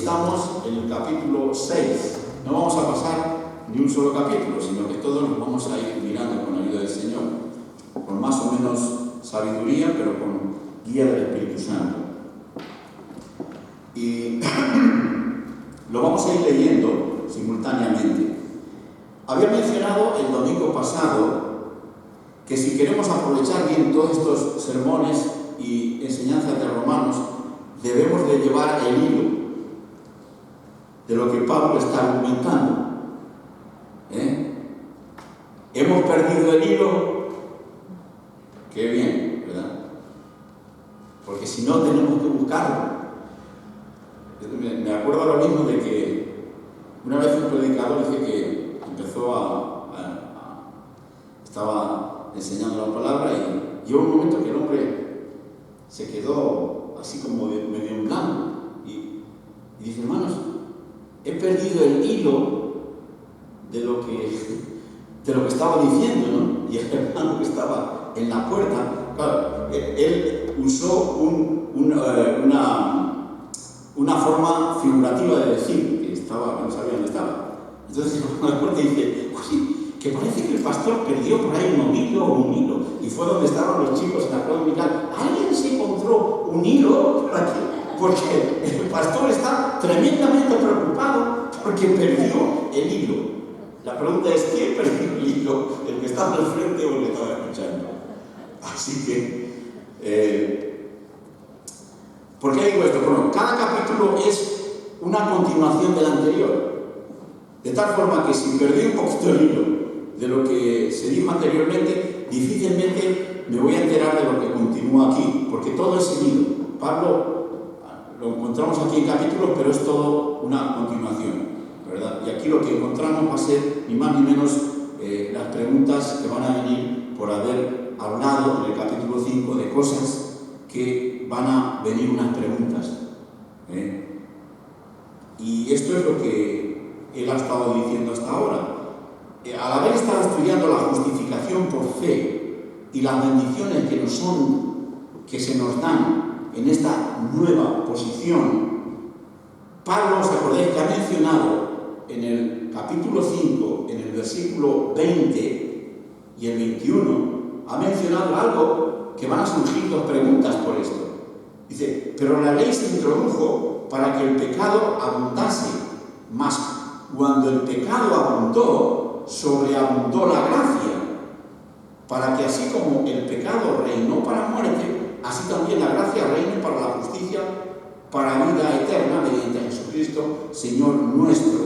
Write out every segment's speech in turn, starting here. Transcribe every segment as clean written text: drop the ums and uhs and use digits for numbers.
estamos en el capítulo 6. No vamos a pasar ni un solo capítulo, sino que todos nos vamos a ir mirando con la ayuda del Señor, con más o menos sabiduría, pero con guía del Espíritu Santo. Y lo vamos a ir leyendo simultáneamente. Había mencionado el domingo pasado que si queremos aprovechar bien todos estos sermones y enseñanzas de Romanos, debemos de llevar el hilo de lo que Pablo está argumentando. Hemos perdido el hilo, qué bien, ¿verdad? Porque si no, tenemos que buscarlo. Me acuerdo ahora mismo de que una vez un predicador dice que empezó estaba enseñando la palabra y llegó un momento que el hombre se quedó así como medio en blanco y dice: hermanos, he perdido el hilo de lo que estaba diciendo, ¿no? Y el hermano que estaba en la puerta, claro, él usó una forma figurativa de decir que estaba, no sabía dónde estaba. Entonces el hermano de la puerta dice: oye, que parece que el pastor perdió por ahí un hilo o un hilo, y fue donde estaban los chicos en la prueba dominical. ¿Alguien se encontró un hilo por aquí? Porque el pastor está tremendamente preocupado porque perdió el hilo. La pregunta es: ¿quién perdió el hilo? ¿El que estaba al frente o el que estaba escuchando? Así que, ¿por qué digo esto? Bueno, cada capítulo es una continuación del anterior, de tal forma que si perdí un poquito el hilo de lo que se dijo anteriormente, difícilmente me voy a enterar de lo que continúa aquí, porque todo es seguido. Pablo lo encontramos aquí en capítulos, pero es todo una continuación, ¿verdad? Y aquí lo que encontramos va a ser ni más ni menos las preguntas que van a venir por haber hablado en el capítulo 5 de cosas que van a venir unas preguntas. Y esto es lo que él ha estado diciendo hasta ahora. Al haber estado estudiando la justificación por fe y las bendiciones que se nos dan en esta nueva posición, Pablo, os acordáis que ha mencionado en el capítulo 5, en el versículo 20 y el 21, ha mencionado algo que van a surgir dos preguntas por esto. Dice: pero la ley se introdujo para que el pecado abundase, mas cuando el pecado abundó, sobreabundó la gracia, para que así como el pecado reinó para muerte, así también la gracia reine para la justicia, para vida eterna, mediante Jesucristo, Señor nuestro.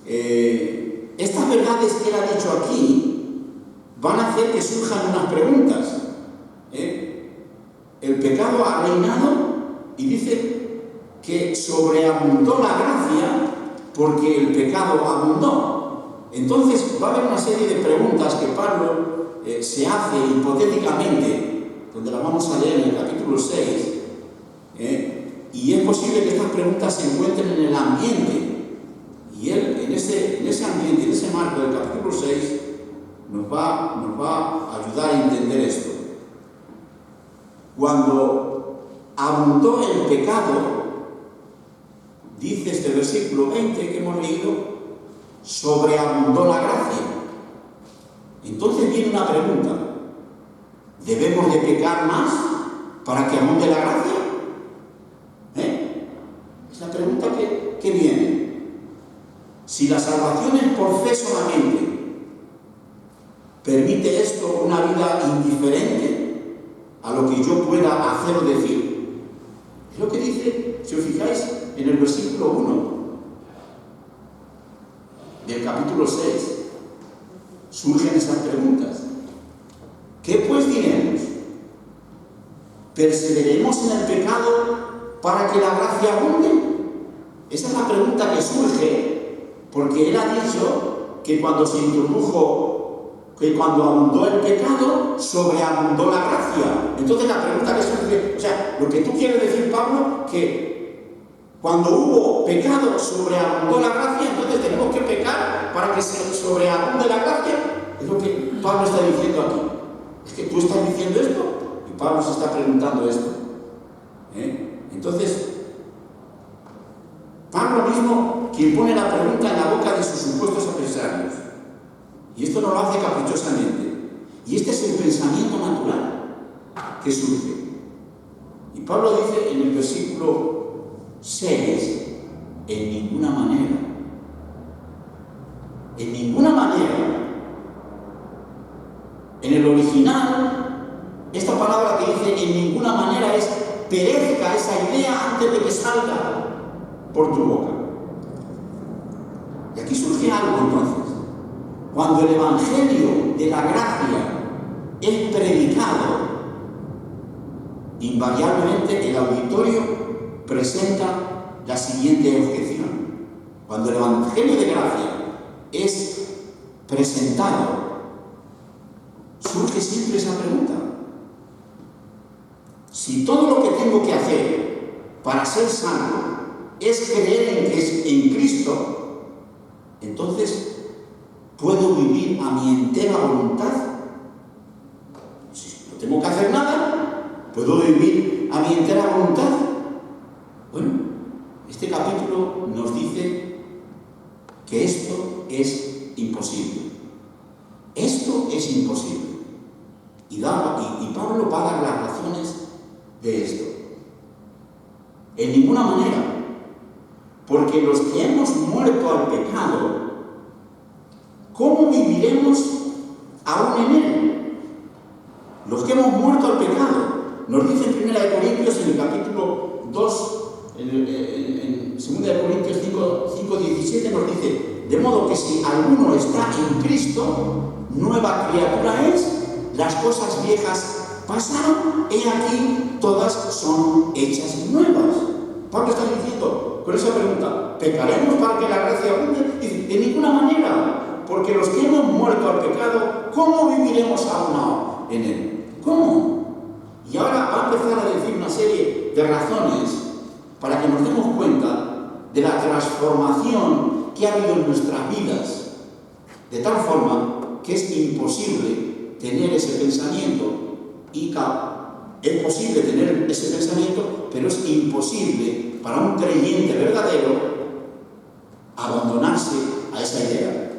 Estas verdades que él ha dicho aquí van a hacer que surjan unas preguntas. El pecado ha reinado y dice que sobreabundó la gracia porque el pecado abundó. Entonces va a haber una serie de preguntas que Pablo se hace hipotéticamente, donde las vamos a leer en el capítulo 6, y es posible que estas preguntas se encuentren en el ambiente, y él en ese ambiente, en ese marco del capítulo 6, nos va a ayudar a entender esto. Cuando abundó el pecado, dice este versículo 20 que hemos leído, sobreabundó la gracia. Entonces viene una pregunta: ¿debemos de pecar más para que abunde la gracia? Es la pregunta que viene. Si la salvación es por fe solamente, ¿permite esto una vida indiferente a lo que yo pueda hacer o decir? Es lo que dice, si os fijáis, en el versículo 1 del capítulo 6. Surgen esas preguntas. ¿Qué pues diremos? ¿Perseveremos en el pecado para que la gracia abunde? Esa es la pregunta que surge, porque él ha dicho que cuando se introdujo, que cuando abundó el pecado, sobreabundó la gracia. Entonces la pregunta que surge, o sea, lo que tú quieres decir, Pablo, que cuando hubo pecado, sobreabundó la gracia, entonces tenemos que pecar para que se sobreabunde la gracia. Es lo que Pablo está diciendo aquí. Es que tú estás diciendo esto y Pablo se está preguntando esto. Entonces, Pablo mismo quien pone la pregunta en la boca de sus supuestos adversarios. Y esto no lo hace caprichosamente. Y este es el pensamiento natural que surge. Y Pablo dice en el versículo 6, en ninguna manera. En ninguna manera. En el original, esta palabra que dice en ninguna manera es perezca esa idea antes de que salga por tu boca. Y aquí surge algo entonces. Cuando el Evangelio de la gracia es predicado, invariablemente el auditorio presenta la siguiente objeción. Cuando el Evangelio de gracia es presentado, surge siempre esa pregunta. Si todo lo que tengo que hacer para ser salvo es creer en Cristo, entonces ¿puedo vivir a mi entera voluntad? Si no tengo que hacer nada, ¿puedo vivir a mi entera voluntad? Bueno, este capítulo nos dice que esto es imposible. Esto es imposible. Y Pablo va a dar las razones de esto. En ninguna manera. Porque los que hemos muerto al pecado, ¿cómo viviremos aún en él? Los que hemos muerto al pecado. Nos dice en 1 Corintios, en el capítulo 2, en 2 Corintios 5:17 nos dice: de modo que si alguno está en Cristo, nueva criatura es, las cosas viejas pasaron, he aquí todas son hechas nuevas. Pablo está diciendo con esa pregunta: ¿pecaremos para que la gracia abunde? Dice: de ninguna manera, porque los que hemos muerto al pecado, ¿cómo viviremos aún en él? ¿Cómo? Y ahora va a empezar a decir una serie de razones para que nos demos cuenta de la transformación que ha habido en nuestras vidas, de tal forma que es imposible tener ese pensamiento y es posible tener ese pensamiento, pero es imposible para un creyente verdadero abandonarse a esa idea.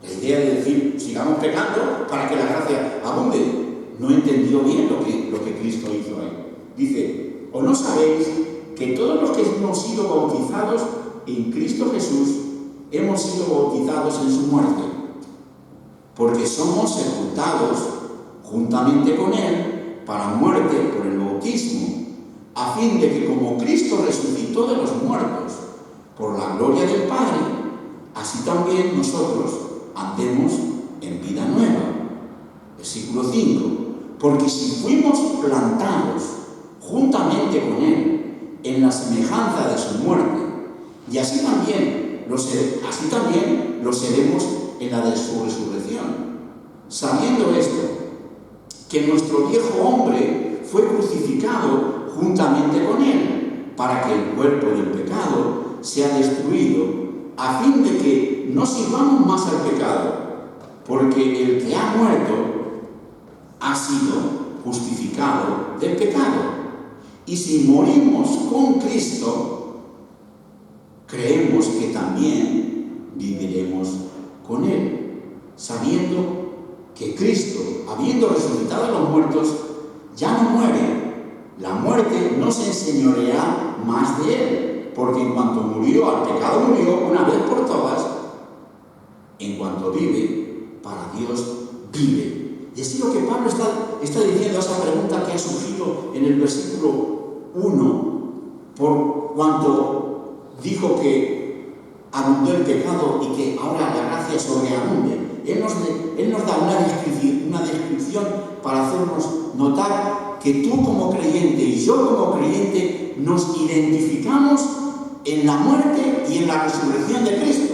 La idea de decir, sigamos pecando para que la gracia abunde. No he entendido bien lo que Cristo hizo ahí. Dice: ¿o no sabéis que todos los que hemos sido bautizados en Cristo Jesús hemos sido bautizados en su muerte? Porque somos sepultados juntamente con Él para muerte por el bautismo, a fin de que como Cristo resucitó de los muertos por la gloria del Padre, así también nosotros andemos en vida nueva. Versículo 5. Porque si fuimos plantados juntamente con Él en la semejanza de su muerte, y así también lo seremos en la de su resurrección, sabiendo esto, que nuestro viejo hombre fue crucificado juntamente con Él, para que el cuerpo del pecado sea destruido, a fin de que no sirvamos más al pecado, porque el que ha muerto ha sido justificado del pecado. Y si morimos con Cristo, creemos que también viviremos con Él, sabiendo que Cristo, habiendo resucitado a los muertos, ya no muere. La muerte no se enseñorea más de Él, porque en cuanto murió al pecado, murió una vez por todas. En cuanto vive, para Dios vive. Y así lo que Pablo está diciendo a esa pregunta que ha surgido en el versículo 1, por cuanto dijo que abundó el pecado y que ahora la gracia sobreabunde. Él nos da una descripción para hacernos notar que tú como creyente y yo como creyente nos identificamos en la muerte y en la resurrección de Cristo.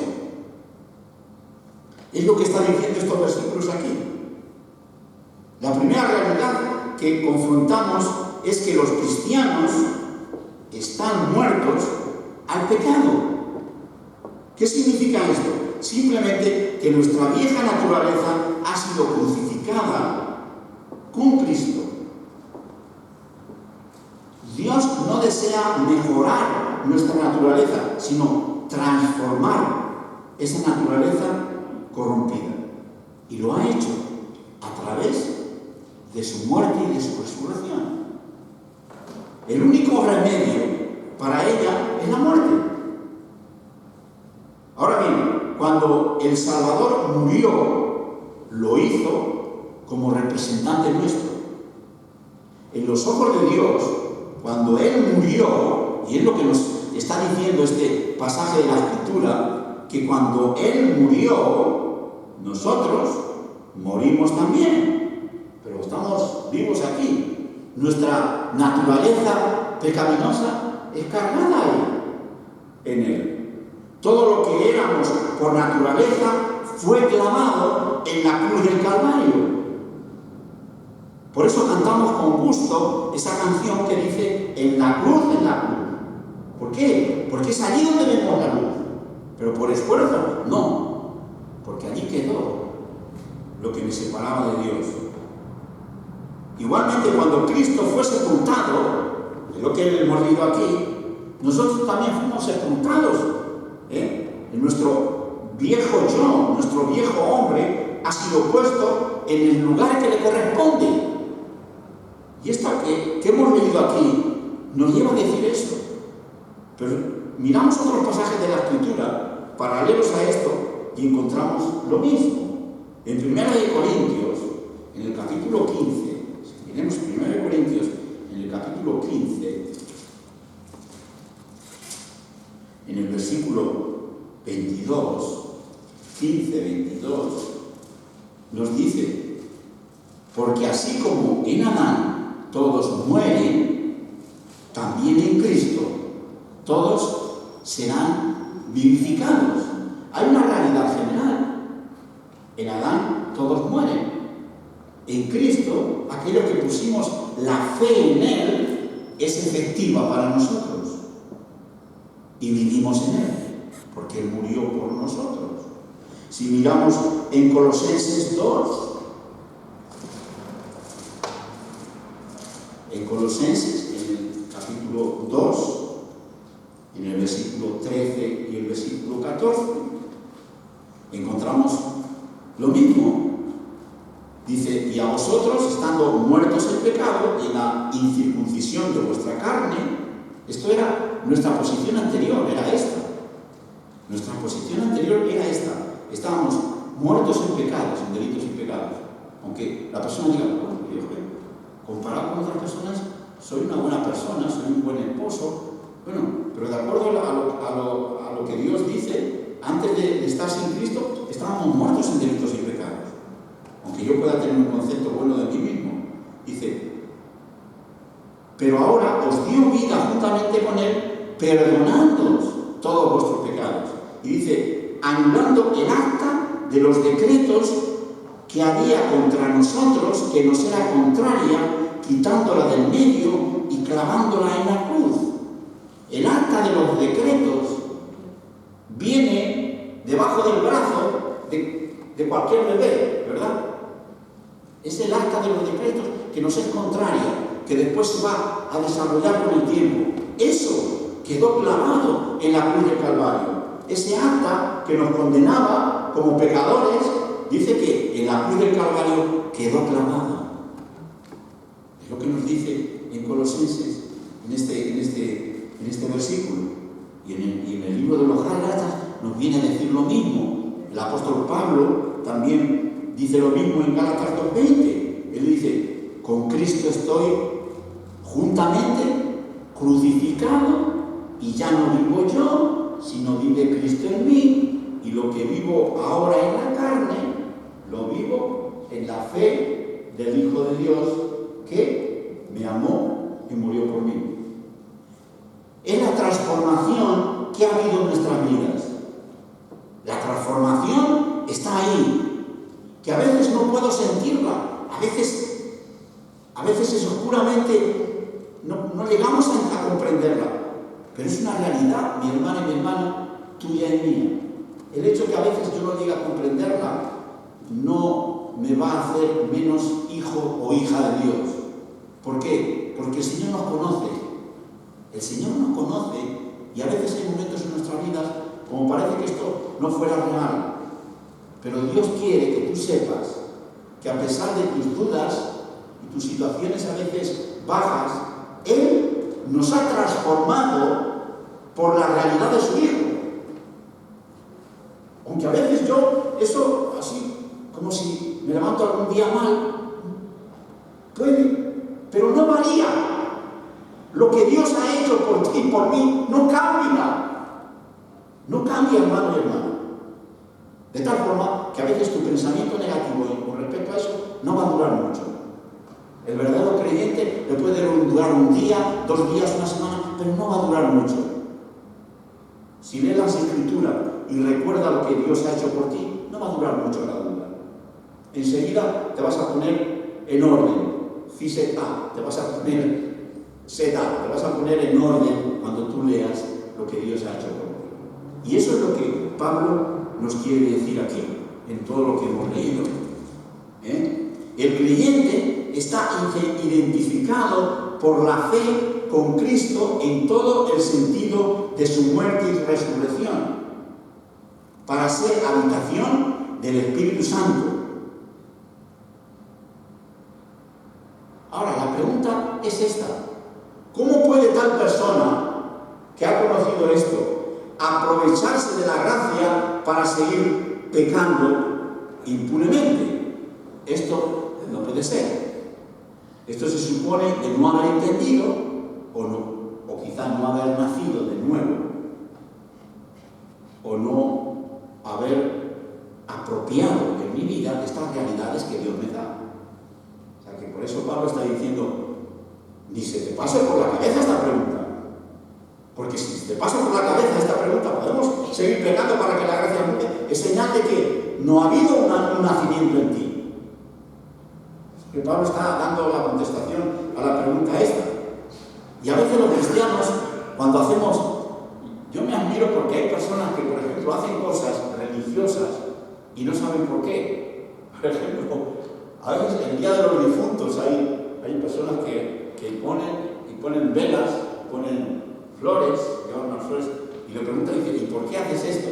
Es lo que están diciendo estos versículos aquí. La primera realidad que confrontamos es que los cristianos están muertos al pecado. ¿Qué significa esto? Simplemente que nuestra vieja naturaleza ha sido crucificada con Cristo. Dios no desea mejorar nuestra naturaleza, sino transformar esa naturaleza corrompida. Y lo ha hecho a través de su muerte y de su resurrección. El único remedio para ella es la muerte. Ahora bien, cuando el Salvador murió, lo hizo como representante nuestro. En los ojos de Dios, cuando Él murió, y es lo que nos está diciendo este pasaje de la Escritura, que cuando Él murió, nosotros morimos también, pero estamos vivos aquí. Nuestra naturaleza pecaminosa es cargada ahí, en Él. Todo lo que éramos por naturaleza fue clavado en la cruz del Calvario. Por eso cantamos con gusto esa canción que dice en la cruz, en la cruz. ¿Por qué? Porque es allí donde vemos la luz. Pero por esfuerzo, no. Porque allí quedó lo que me separaba de Dios. Igualmente, cuando Cristo fue sepultado, es lo que hemos leído aquí, nosotros también fuimos sepultados. En nuestro viejo yo, nuestro viejo hombre, ha sido puesto en el lugar que le corresponde. Y esta que hemos leído aquí nos lleva a decir eso. Pero miramos otros pasajes de la Escritura paralelos a esto y encontramos lo mismo. En 1 Corintios, en el capítulo 15, si tenemos 1 Corintios, en el capítulo 15, en el versículo 22, 15, 22, nos dice: porque así como en Adán todos mueren, también en Cristo todos serán vivificados. Hay una realidad general. En Adán todos mueren. En Cristo, aquellos que pusimos la fe en Él, es efectiva para nosotros. Y vivimos en Él, porque Él murió por nosotros. Si miramos en Colosenses 2, en Colosenses, en el capítulo 2, en el versículo 13 y el versículo 14, encontramos lo mismo. Dice: y a vosotros, estando muertos en pecado y en la incircuncisión de vuestra carne, esto era nuestra posición anterior, era esta. Nuestra posición anterior era esta. Estábamos muertos en pecados, en delitos y pecados. Aunque la persona diga: bueno, comparado con otras personas, soy una buena persona, soy un buen esposo. Bueno, pero de acuerdo a lo que Dios dice, antes de estar sin Cristo, estábamos muertos en delitos y pecados. Aunque yo pueda tener un concepto bueno de mí mismo. Dice: pero ahora os dio vida juntamente con Él, perdonándoos todos vuestros pecados. Y dice: anulando el acta de los decretos que había contra nosotros, que nos era contraria, quitándola del medio y clavándola en la cruz. El acta de los decretos viene debajo del brazo de cualquier bebé, ¿verdad? Es el acta de los decretos que nos es contraria, que después se va a desarrollar con el tiempo. Eso quedó clavado en la cruz del Calvario. Ese acta que nos condenaba como pecadores, dice que en la cruz del Calvario quedó clavado. Es lo que nos dice en Colosenses, en este versículo. Y en el libro de los Gálatas nos viene a decir lo mismo. El apóstol Pablo también dice lo mismo en Gálatas 2:20. Él dice: con Cristo estoy juntamente crucificado, y ya no vivo yo, sino vive Cristo en mí, y lo que vivo ahora en la carne, lo vivo en la fe del Hijo de Dios, que me amó y murió por mí. Es la transformación que ha habido en nuestras vidas. La transformación está ahí, que a veces no puedo sentirla, a veces es oscuramente, no llegamos a comprenderla, pero es una realidad, mi hermana y mi hermano, tuya y mía. El hecho que a veces yo no llegue a comprenderla no me va a hacer menos hijo o hija de Dios. ¿Por qué? Porque el Señor nos conoce. El Señor nos conoce Y a veces hay momentos en nuestra vida como parece que esto no fuera real. Pero Dios quiere que tú sepas que a pesar de tus dudas y tus situaciones a veces bajas, Él nos ha transformado por la realidad de su Hijo. Aunque a veces yo, eso así, como si me levanto algún día mal, puede, pero no varía. Lo que Dios ha hecho por ti y por mí no cambia. No cambia, hermano y hermana. De tal forma que a veces tu pensamiento negativo con respecto a eso no va a durar mucho. El verdadero creyente le puede durar un día, 2 días, una semana, pero no va a durar mucho. Si lees las Escrituras y recuerda lo que Dios ha hecho por ti, no va a durar mucho la duda. Enseguida te vas a poner en orden. Fiseta, te vas a poner seta, te vas a poner en orden cuando tú leas lo que Dios ha hecho por ti. Y eso es lo que Pablo nos quiere decir aquí, en todo lo que hemos leído. El creyente está identificado por la fe con Cristo en todo el sentido de su muerte y resurrección, para ser habitación del Espíritu Santo. Ahora, la pregunta es esta: ¿cómo puede tal persona que ha conocido esto aprovecharse de la gracia para seguir pecando impunemente? Esto no puede ser. Esto se supone de no haber entendido o quizás no haber nacido de nuevo, o no haber apropiado en mi vida de estas realidades que Dios me da. O sea que por eso Pablo está diciendo, ni se te pase por la cabeza esta pregunta. Porque si te pasa por la cabeza esta pregunta, ¿podemos seguir pecando para que la gracia abunde? Es señal de que no ha habido un nacimiento en ti. Que Pablo está dando la contestación a la pregunta esta. Y a veces los cristianos, cuando hacemos... Yo me admiro porque hay personas que, por ejemplo, hacen cosas religiosas y no saben por qué. Por ejemplo, a veces el día de los difuntos hay personas que ponen velas, ponen flores, llevan unas flores, y le preguntan, ¿y por qué haces esto?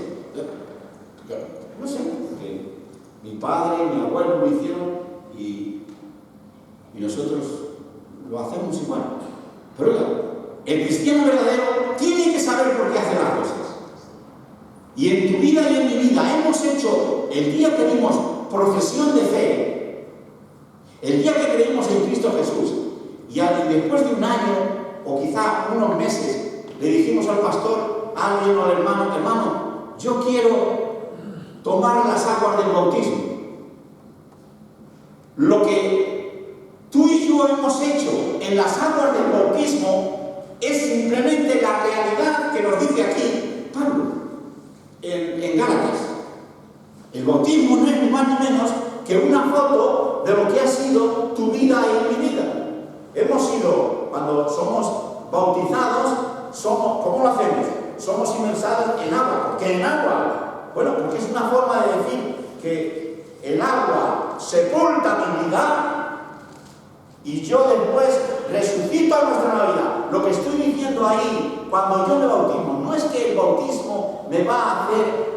No sé, porque mi padre, mi abuelo lo hicieron y nosotros lo hacemos igual. Pero oiga, el cristiano verdadero tiene que saber por qué hace las cosas. Y en tu vida y en mi vida hemos hecho, el día que dimos profesión de fe, el día que creímos en Cristo Jesús, y después de un año o quizá unos meses, le dijimos al pastor, a alguien o al hermano, yo quiero tomar las aguas del bautismo. Lo que tú y yo hemos hecho en las aguas del bautismo es simplemente la realidad que nos dice aquí Pablo en Gálatas. El bautismo no es ni más ni menos que una foto de lo que ha sido tu vida y mi vida. Hemos sido, cuando somos bautizados, ¿cómo lo hacemos? Somos inmersados en agua. ¿Por qué en agua? Bueno, porque es una forma de decir que el agua sepulta mi vida y yo después resucito a nuestra nueva vida. Lo que estoy diciendo ahí, cuando yo me bautismo, no es que el bautismo me va a hacer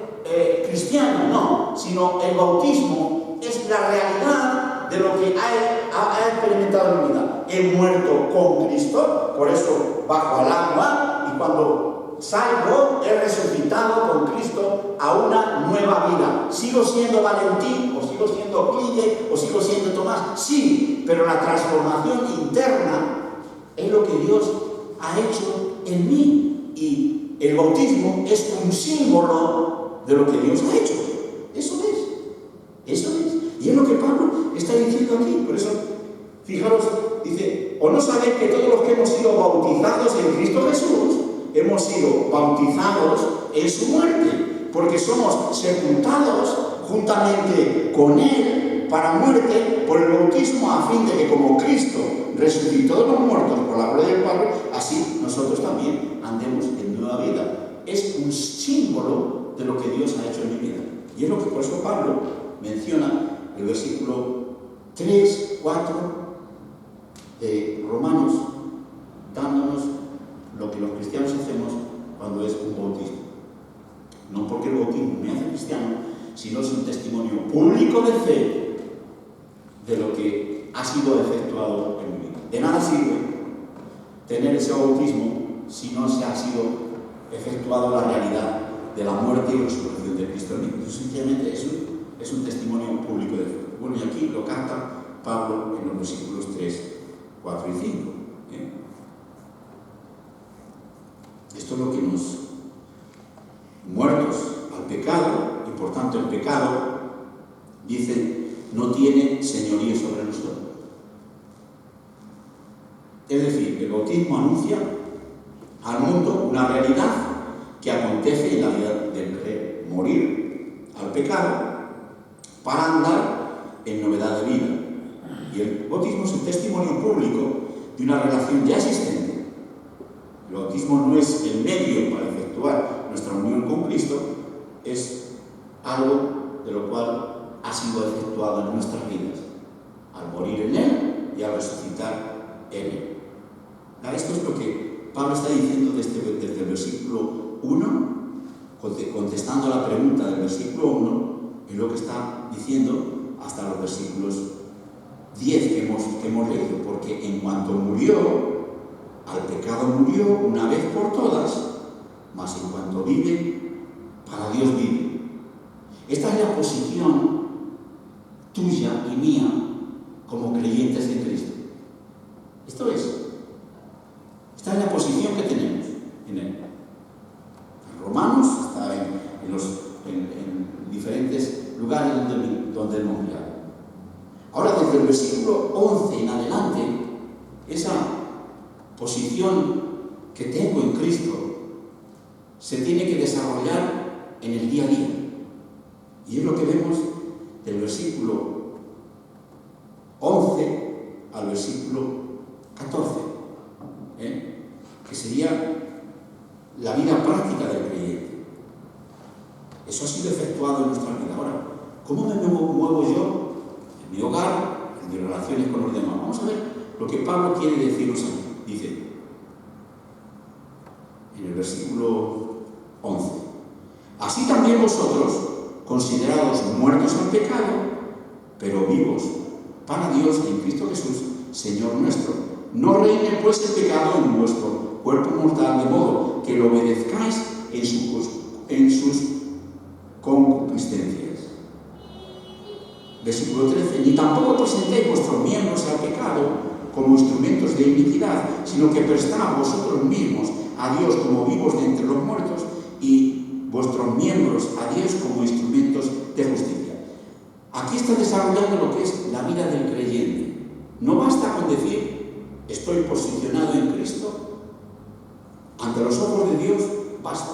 cristiano, no, sino el bautismo es la realidad de lo que ha experimentado en mi vida. He muerto con Cristo, por eso bajo al agua, y cuando salgo he resucitado con Cristo a una nueva vida. ¿Sigo siendo Valentín, o sigo siendo Clide, o sigo siendo Tomás? Sí, pero la transformación interna es lo que Dios ha hecho en mí, y el bautismo es un símbolo de lo que Dios ha hecho. Eso es, y es lo que Pablo está diciendo aquí. Por eso, fijaros, dice, ¿o no sabéis que todos los que hemos sido bautizados en Cristo Jesús hemos sido bautizados en su muerte? Porque somos sepultados juntamente con Él para muerte por el bautismo, a fin de que como Cristo resucitó de los muertos por la gloria del Padre, así nosotros también andemos en nueva vida. Es un símbolo de lo que Dios ha hecho en mi vida. Y es lo que por eso Pablo menciona el versículo 3, 4 de Romanos, dándonos lo que los cristianos hacemos cuando es un bautismo. No porque el bautismo me hace cristiano, sino es un testimonio público de fe de lo que ha sido efectuado en mi vida. De nada sirve tener ese bautismo si no se ha sido efectuado la realidad de la muerte y resurrección de Cristo en mí. Eso sencillamente es un testimonio público de fe. Bueno, y aquí lo canta Pablo en los versículos 3, 4 y 5. Esto es lo que nos... muertos al pecado, y por tanto el pecado, dice, no tiene señorío sobre nosotros. Es decir, el bautismo anuncia al mundo una realidad que acontece en la vida del creer, morir al pecado para andar en novedad de vida. Y el bautismo es el testimonio público de una relación ya existente. El bautismo no es el medio para efectuar nuestra unión con Cristo, es algo de lo cual ha sido efectuado en nuestras vidas, al morir en Él y al resucitar en Él. Esto es lo que Pablo está diciendo desde el versículo 1, contestando a la pregunta del versículo 1, es lo que está diciendo hasta los versículos 10 que hemos leído, porque en cuanto murió, al pecado murió una vez por todas, mas en cuanto vive, para Dios vive. Esta es la posición tuya y mía como creyentes de Cristo. Esto es. Esta es la posición que tenemos en Él. En Romanos, está en diferentes lugares donde hemos mirado. Ahora, desde el versículo 11 en adelante, esa posición que tengo en Cristo se tiene que desarrollar en el día a día. Y es lo que vemos del versículo 11 al versículo 14, que sería la vida práctica del creyente. Eso ha sido efectuado en nuestra vida. Ahora, ¿cómo me muevo yo en mi hogar, en mis relaciones con los demás? Vamos a ver lo que Pablo quiere decirnos aquí. Dice, en el versículo 11, así también vosotros, considerados muertos al pecado, pero vivos para Dios en Cristo Jesús, Señor nuestro. No reine pues el pecado en vuestro cuerpo mortal, de modo que lo obedezcáis en sus concupiscencias. Versículo 13, ni tampoco presentéis vuestros miembros al pecado como instrumentos de iniquidad, sino que prestad vosotros mismos a Dios como vivos de entre los muertos y vuestros miembros a Dios como instrumentos de justicia. Aquí está desarrollando lo que es la vida del creyente. No basta con decir, estoy posicionado en Cristo, ante los ojos de Dios, basta.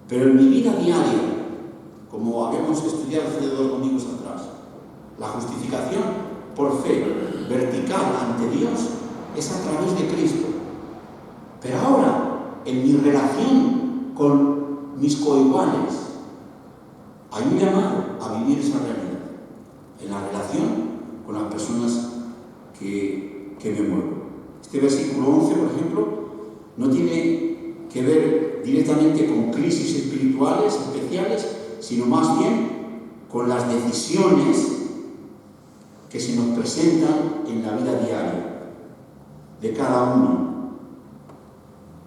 Pero en mi vida diaria, como habíamos estudiado hace 2 domingos atrás, la justificación por fe vertical ante Dios es a través de Cristo. Pero ahora, en mi relación con mis coiguales, hay un llamado a vivir esa realidad. En la relación con las personas que me muevo. Este versículo 11, por ejemplo, no tiene que ver directamente con crisis espirituales especiales, sino más bien con las decisiones que se nos presentan en la vida diaria de cada uno.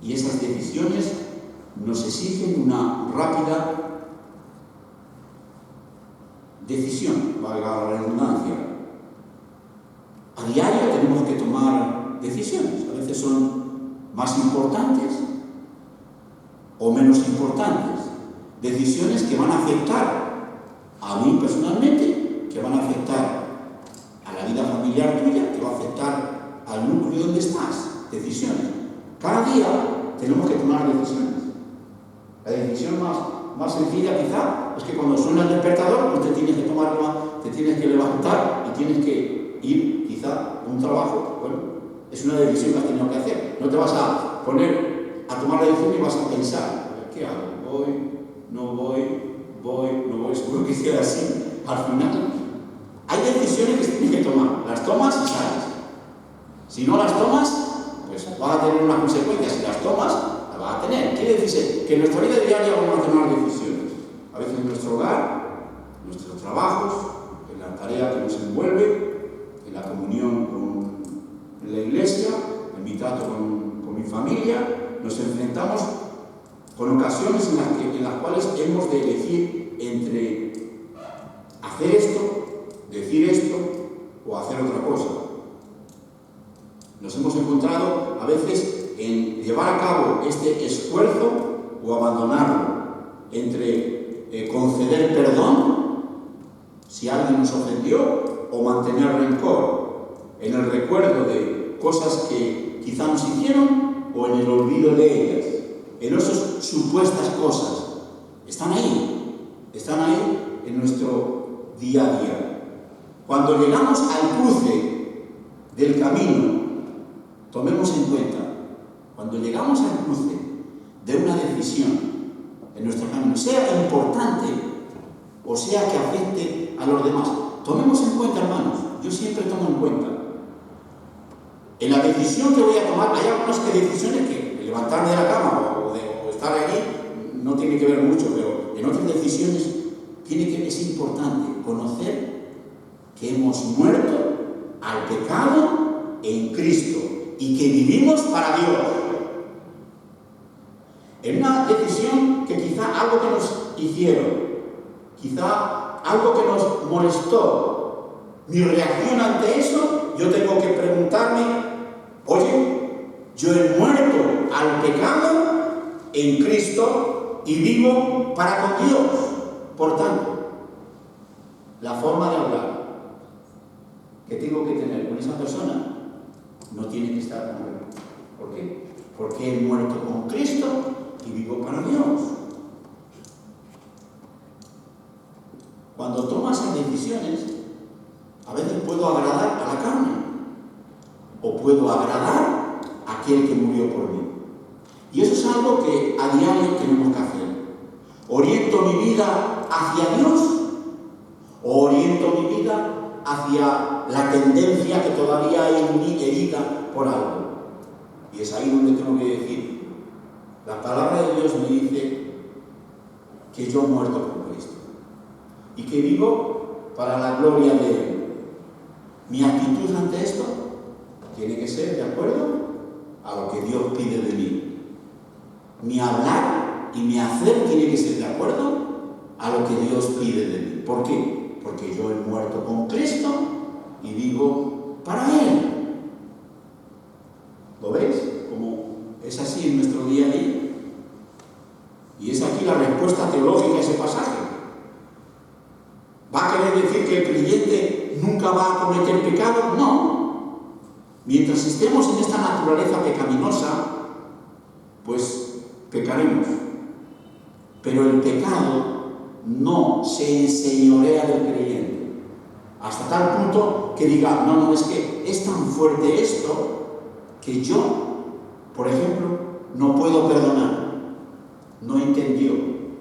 Y esas decisiones nos exigen una rápida decisión, valga la redundancia. A diario tenemos que tomar decisiones. A veces son más importantes o menos importantes. Decisiones que van a afectar a mí personalmente, que van a afectar a la vida familiar tuya, que va a afectar al núcleo donde estás. Decisiones. Cada día tenemos que tomar decisiones. La decisión más sencilla quizá es que cuando suena el despertador, pues te tienes que levantar y tienes que ir quizá a un trabajo. Bueno, es una decisión que has tenido que hacer. No te vas a poner a tomar la decisión y vas a pensar, ¿qué hago? ¿Voy? ¿No voy? ¿Voy? ¿No voy? Seguro que sea así. Al final, hay decisiones que se tienen que tomar. Las tomas y sales. Si no las tomas, pues vas a tener unas consecuencias. Si las tomas, a va a tener. Quiere decirse que en nuestra vida diaria vamos a tomar decisiones. A veces en nuestro hogar, en nuestros trabajos, en la tarea que nos envuelve, en la comunión en la iglesia, en mi trato con mi familia, nos enfrentamos con ocasiones en las cuales hemos de elegir entre hacer esto, decir esto o hacer otra cosa. Nos hemos encontrado a veces en llevar a cabo este esfuerzo o abandonarlo, entre conceder perdón si alguien nos ofendió o mantener rencor, en el recuerdo de cosas que quizá nos hicieron o en el olvido de ellas, en esas supuestas cosas. Están ahí en nuestro día a día. Cuando llegamos al cruce del camino, tomemos en cuenta, cuando llegamos al cruce de una decisión en nuestro camino, sea importante o sea que afecte a los demás, tomemos en cuenta, hermanos, yo siempre tomo en cuenta. En la decisión que voy a tomar, hay algunas decisiones que levantarme de la cama o estar allí no tiene que ver mucho, pero en otras decisiones es importante conocer que hemos muerto al pecado en Cristo y que vivimos para Dios. En una decisión que quizá algo que nos hicieron, quizá algo que nos molestó, mi reacción ante eso, yo tengo que preguntarme, oye, yo he muerto al pecado en Cristo y vivo para con Dios. Por tanto, la forma de hablar que tengo que tener con esa persona no tiene que estar con él. ¿Por qué? Porque he muerto con Cristo y vivo para Dios. Cuando tomo esas decisiones, a veces puedo agradar a la carne o puedo agradar a aquel que murió por mí. Y eso es algo que a diario tenemos que hacer. ¿Oriento mi vida hacia Dios o oriento mi vida hacia la tendencia que todavía hay en mí herida por algo? Y es ahí donde tengo que decir, la palabra de Dios me dice que yo he muerto con Cristo y que vivo para la gloria de Él. Mi actitud ante esto tiene que ser de acuerdo a lo que Dios pide de mí. Mi hablar y mi hacer tiene que ser de acuerdo a lo que Dios pide de mí. ¿Por qué? Porque yo he muerto con Cristo y vivo para Él. ¿Lo veis? Como es así en nuestro día a día. Y es aquí la respuesta teológica a ese pasaje. ¿Va a querer decir que el creyente nunca va a cometer pecado? No. Mientras estemos en esta naturaleza pecaminosa, pues pecaremos. Pero el pecado no se enseñorea del creyente. Hasta tal punto que diga, no, es que es tan fuerte esto que yo, por ejemplo, no puedo perdonar. No entendió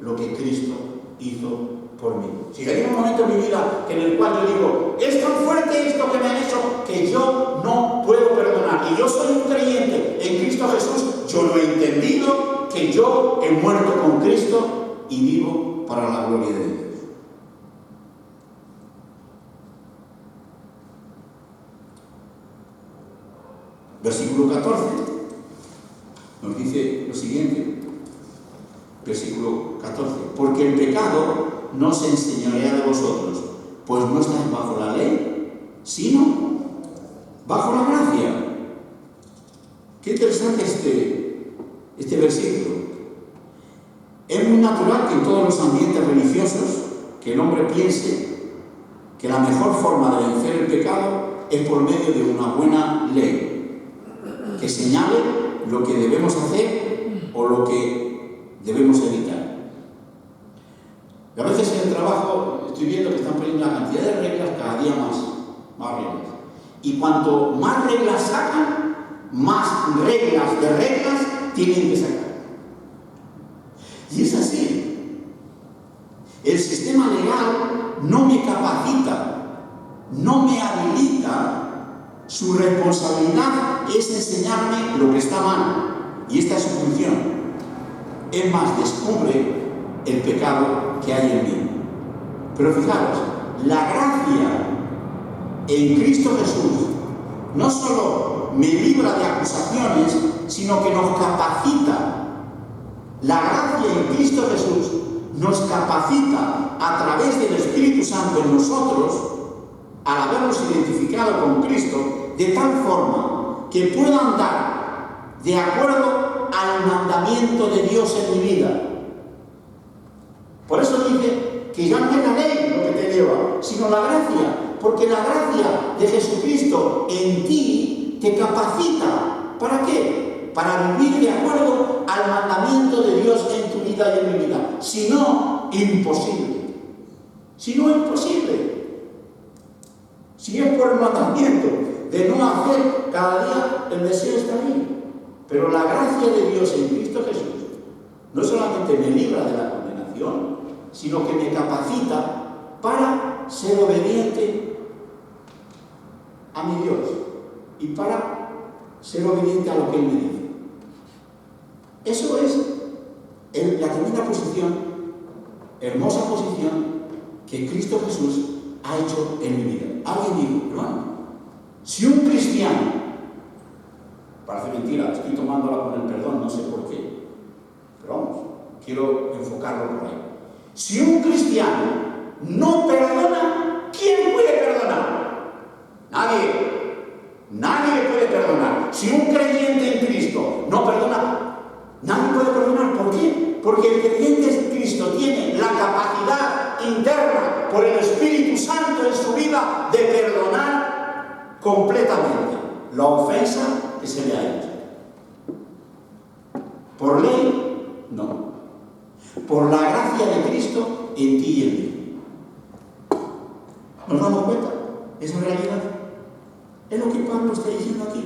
lo que Cristo hizo por mí. Si hay un momento en mi vida en el cual yo digo, es tan fuerte esto que me han hecho que yo no puedo perdonar, y yo soy un creyente en Cristo Jesús, yo lo he entendido, que yo he muerto con Cristo y vivo para la gloria de Dios. Versículo 14 nos dice lo siguiente. Versículo 14. Porque el pecado no se enseñorea de vosotros, pues no estáis bajo la ley, sino bajo la gracia. Qué interesante este versículo. Es muy natural que en todos los ambientes religiosos que el hombre piense que la mejor forma de vencer el pecado es por medio de una buena ley que señale lo que debemos hacer o lo que debemos evitar. Y a veces en el trabajo estoy viendo que están poniendo una cantidad de reglas cada día más reglas. Y cuanto más reglas sacan, más reglas de reglas tienen que sacar. Y es así. El sistema legal no me capacita, no me habilita. Su responsabilidad es enseñarme lo que está mal. Y esta es su función. es más, descubre el pecado que hay en mí. Pero fijaros, la gracia en Cristo Jesús no solo me libra de acusaciones, sino que nos capacita. La gracia en Cristo Jesús nos capacita a través del Espíritu Santo en nosotros, al habernos identificado con Cristo, de tal forma que pueda andar de acuerdo al mandamiento de Dios en mi vida. Por eso dice que ya no es la ley lo que te lleva, sino la gracia, porque la gracia de Jesucristo en ti te capacita. ¿Para qué? Para vivir de acuerdo al mandamiento de Dios en tu vida y en mi vida. Si no, imposible. Si no, imposible. Si es por el mandamiento de no hacer cada día, el deseo está ahí. Pero la gracia de Dios en Cristo Jesús no solamente me libra de la condenación, sino que me capacita para ser obediente a mi Dios y para ser obediente a lo que Él me dice. Eso es la tremenda posición, hermosa posición que Cristo Jesús ha hecho en mi vida. Alguien dijo, hermano, si un cristiano, parece mentira, estoy tomándola con el perdón, no sé por qué, pero vamos, quiero enfocarlo por ahí. Si un cristiano no perdona, ¿quién puede perdonar? Nadie. Nadie le puede perdonar. Si un creyente en Cristo no perdona, nadie puede perdonar. ¿Por qué? Porque el creyente en Cristo tiene la capacidad interna por el Espíritu Santo en su vida de perdonar completamente la ofensa que se le ha hecho. Por ley, no. Por la gracia de Cristo en ti y en mí. ¿Nos damos cuenta? Esa realidad es lo que Pablo está diciendo aquí.